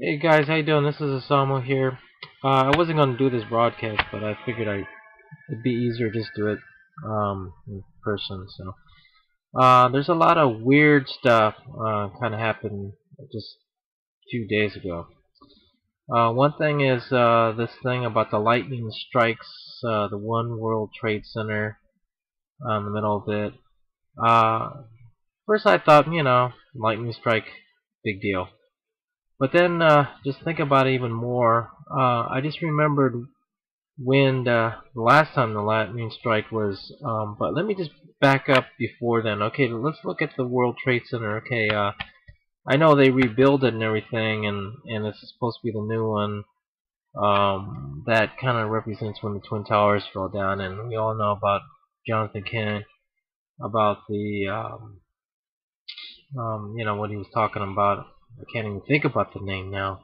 Hey guys, how you doing? This is Osama here. I wasn't gonna do this broadcast, but I figured it'd be easier just do it in person. So there's a lot of weird stuff kind of happened just a few days ago. One thing is this thing about the lightning strikes the One World Trade Center in the middle of it. First I thought, lightning strike, big deal. But then, just think about it even more. I just remembered when the last time the lightning strike was. But let me just back up before then. Okay, let's look at the World Trade Center. Okay, I know they rebuilt it and everything, and it's supposed to be the new one. That kind of represents when the Twin Towers fell down, and we all know about Jonathan Kennedy, about the what he was talking about. I can't even think about the name now.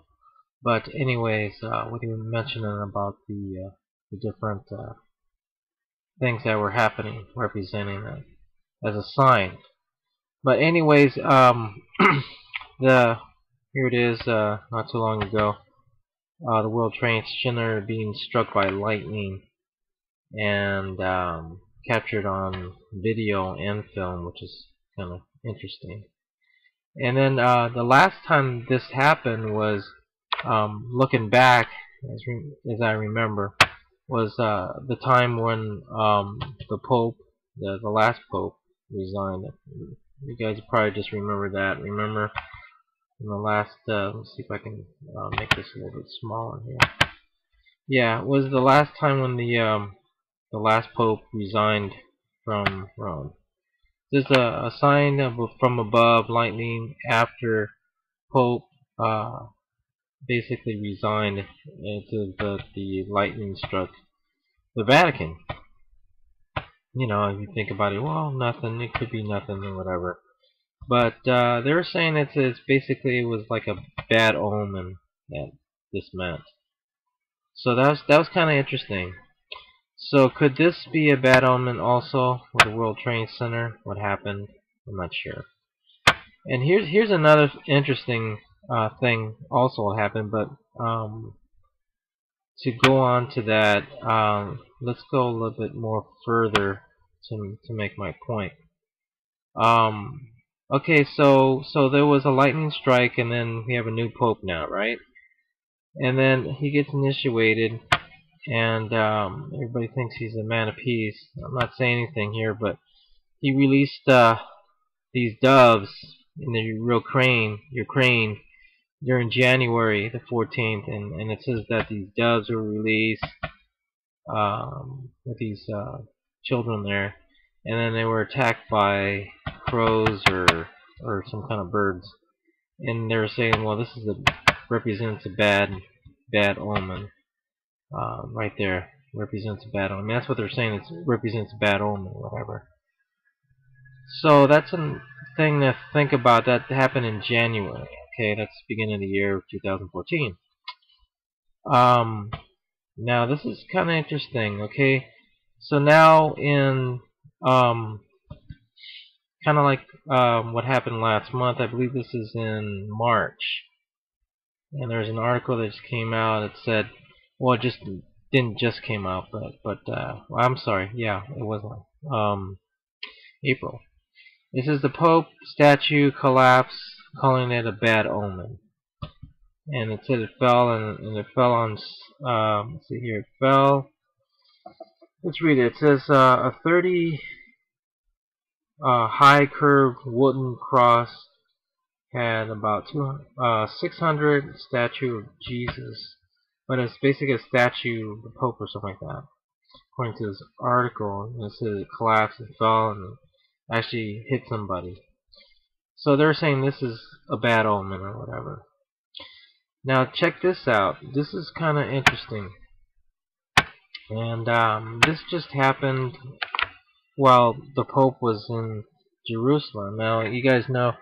But anyways, what you were mentioning about the different things that were happening, representing that as a sign. But anyways, the here it is. Not too long ago, the World Trade Center being struck by lightning and captured on video and film, which is kind of interesting. And then the last time this happened was, looking back, as I remember, was the time when the Pope, the last Pope, resigned. You guys probably just remember that. Remember in the last, let's see if I can make this a little bit smaller here. Yeah, it was the last time when the last Pope resigned from Rome. There's a sign from above, lightning, after Pope basically resigned into the lightning struck the Vatican. If you think about it, well, nothing, it could be nothing or whatever. But they were saying it's basically it was like a bad omen that this meant. So that was kind of interesting. So could this be a bad omen also with the World Trade Center? What happened? I'm not sure. And here's another interesting thing also happened, but to go on to that, let's go a little bit more further to make my point. Okay, so there was a lightning strike, and then we have a new pope now, right? And then he gets initiated, and everybody thinks he's a man of peace. I'm not saying anything here, but he released these doves in the Ukraine during January the 14th, and it says that these doves were released with these children there, and then they were attacked by crows or some kind of birds, and they were saying, well, this represents a bad omen. Right there represents a bad omen. That's what they're saying. It represents a bad omen, whatever. So that's a thing to think about. That happened in January. Okay, that's the beginning of the year of 2014. Now this is kind of interesting. Okay, so now in kind of like what happened last month. I believe this is in March, and there's an article that just came out. It said, well, it just didn't just came out, but well, I'm sorry. Yeah, it was April. This is the Pope statue collapse, calling it a bad omen. And it said it fell, and it fell on. Let's see here. It fell. Let's read it. It says a 30 high curved wooden cross had about 600 statue of Jesus, but it's basically a statue of the Pope or something like that. According to this article, it says it collapsed and fell and actually hit somebody. So they're saying this is a bad omen or whatever. Now check this out. This is kind of interesting, and this just happened while the Pope was in Jerusalem. Now you guys know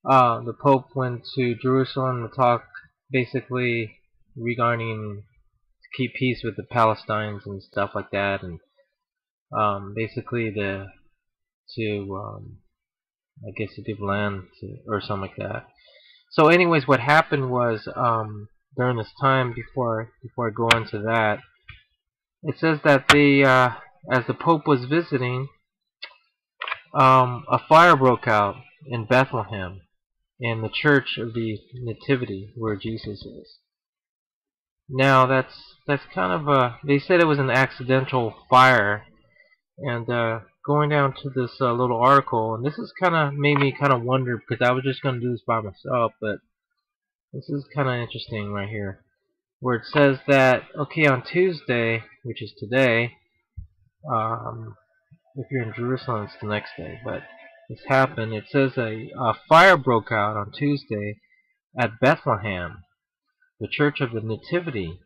the Pope went to Jerusalem to talk basically regarding to keep peace with the Palestinians and stuff like that, and basically to I guess to give land to, or something like that. So anyways, what happened was, during this time, before I go into that, it says that as the Pope was visiting, a fire broke out in Bethlehem, in the Church of the Nativity, where Jesus is. Now that's kind of a. They said it was an accidental fire, and going down to this little article, and this is kind of made me kind of wonder, because I was just going to do this by myself, but this is kind of interesting right here, where it says that, okay, on Tuesday, which is today, um, if you're in Jerusalem, it's the next day, but this happened. It says a fire broke out on Tuesday at Bethlehem, the Church of the Nativity,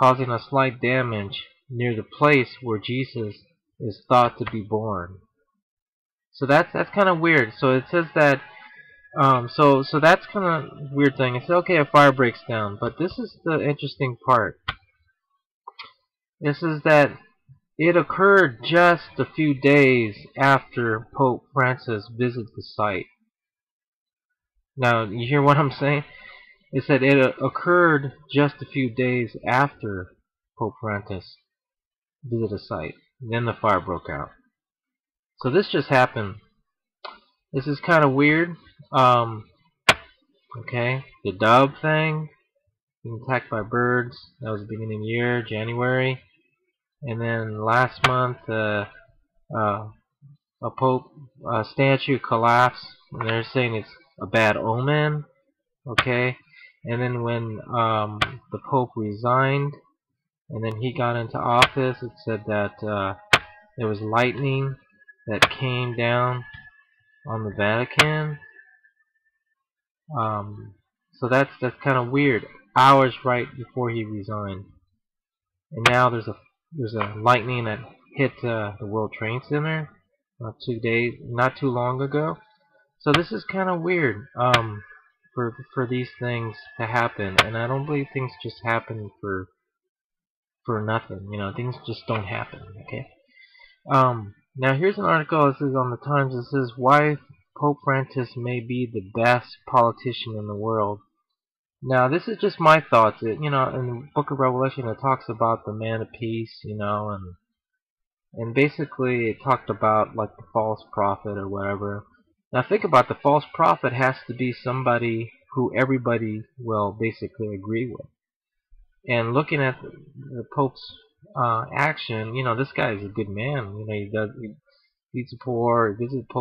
causing a slight damage near the place where Jesus is thought to be born. So that's kind of weird. So it says that so that's kind of weird thing. It's okay, a fire breaks down, but this is the interesting part. This is that it occurred just a few days after Pope Francis visited the site. Now, you hear what I'm saying? It said it occurred just a few days after Pope Francis visited the site. Then the fire broke out. So this just happened. This is kind of weird. Okay, the dove thing, being attacked by birds. That was the beginning of the year, January. And then last month, a Pope statue collapsed, and they're saying it's a bad omen. Okay, and then when the Pope resigned, and then he got into office, it said that there was lightning that came down on the Vatican. So that's kind of weird. Hours right before he resigned, and now there's a lightning that hit the World Trade Center not too long ago. So this is kind of weird for these things to happen, and I don't believe things just happen for nothing. You know, things just don't happen. Okay. Now here's an article. This is on the Times. It says why Pope Francis may be the best politician in the world. Now this is just my thoughts. You know, in the Book of Revelation, it talks about the man of peace. You know, and basically it talked about like the false prophet or whatever. Now think about, the false prophet has to be somebody who everybody will basically agree with. And looking at the Pope's action, you know, this guy is a good man. You know, he feeds the poor, he visits the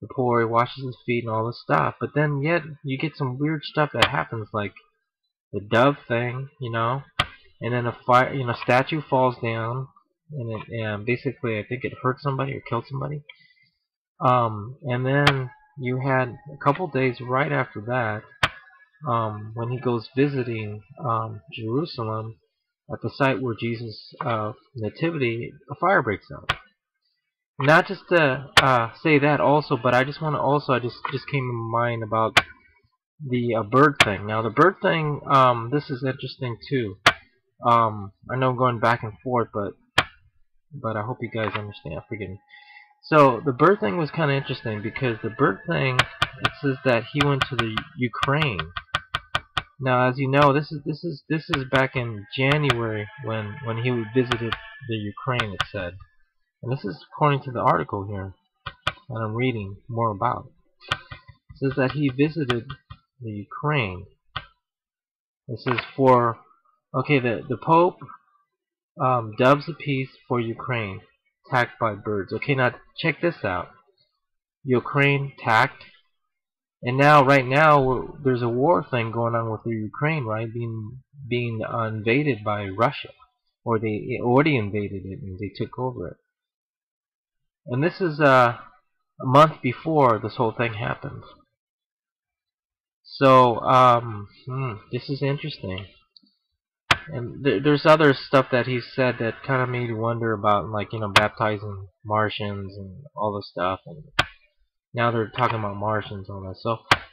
poor, he washes his feet and all this stuff. But then yet you get some weird stuff that happens, like the dove thing, you know, and then a fire, you know, statue falls down, and basically I think it hurt somebody or killed somebody. And then you had a couple days right after that, when he goes visiting Jerusalem, at the site where Jesus' nativity, a fire breaks out. Not just to say that also, but I just want to also, I just came to mind about the bird thing. Now the bird thing, this is interesting too. I know I'm going back and forth, but I hope you guys understand. Forgive me. So the bird thing was kind of interesting, because the bird thing, it says that he went to the Ukraine. Now, as you know, this is back in January when he visited the Ukraine. It said, and this is according to the article here that I'm reading more about. It says that he visited the Ukraine. It says the Pope doves of peace for Ukraine, attacked by birds. Okay, now check this out. Ukraine attacked. And now, right now, there's a war thing going on with the Ukraine, right? Being invaded by Russia, or they already invaded it and they took over it. And this is a month before this whole thing happened. So this is interesting. And there's other stuff that he said that kind of made you wonder about, like, you know, baptizing Martians and all this stuff. And now they're talking about Martians and all that.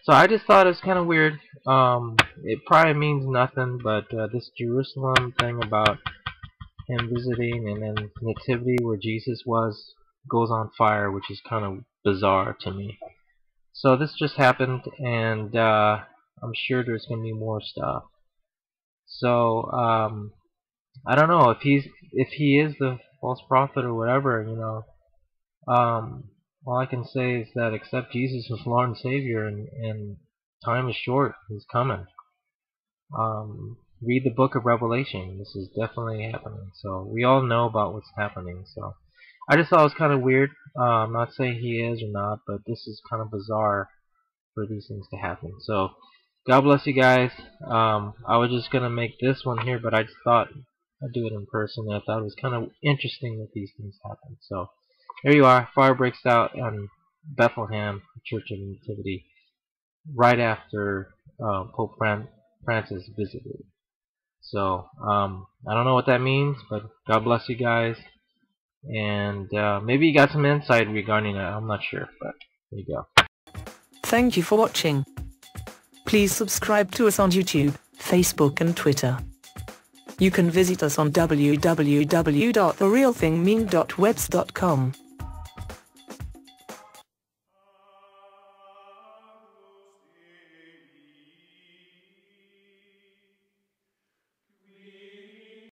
So I just thought it was kind of weird. It probably means nothing, but this Jerusalem thing about him visiting and then nativity where Jesus was goes on fire, which is kind of bizarre to me. So this just happened, and I'm sure there's going to be more stuff. So I don't know if he is the false prophet or whatever. All I can say is that accept Jesus as Lord and Savior, and time is short. He's coming. Read the book of Revelation. This is definitely happening. So we all know about what's happening. So I just thought it was kind of weird. I'm not saying he is or not, but this is kind of bizarre for these things to happen. So God bless you guys. I was just gonna make this one here, but I just thought I'd do it in person. I thought it was kind of interesting that these things happen. So there you are. Fire breaks out in Bethlehem, Church of Nativity, right after Pope Francis visited. So I don't know what that means, but God bless you guys. And maybe you got some insight regarding that. I'm not sure, but there you go. Thank you for watching. Please subscribe to us on YouTube, Facebook and Twitter. You can visit us on www.therealthingmean.webs.com.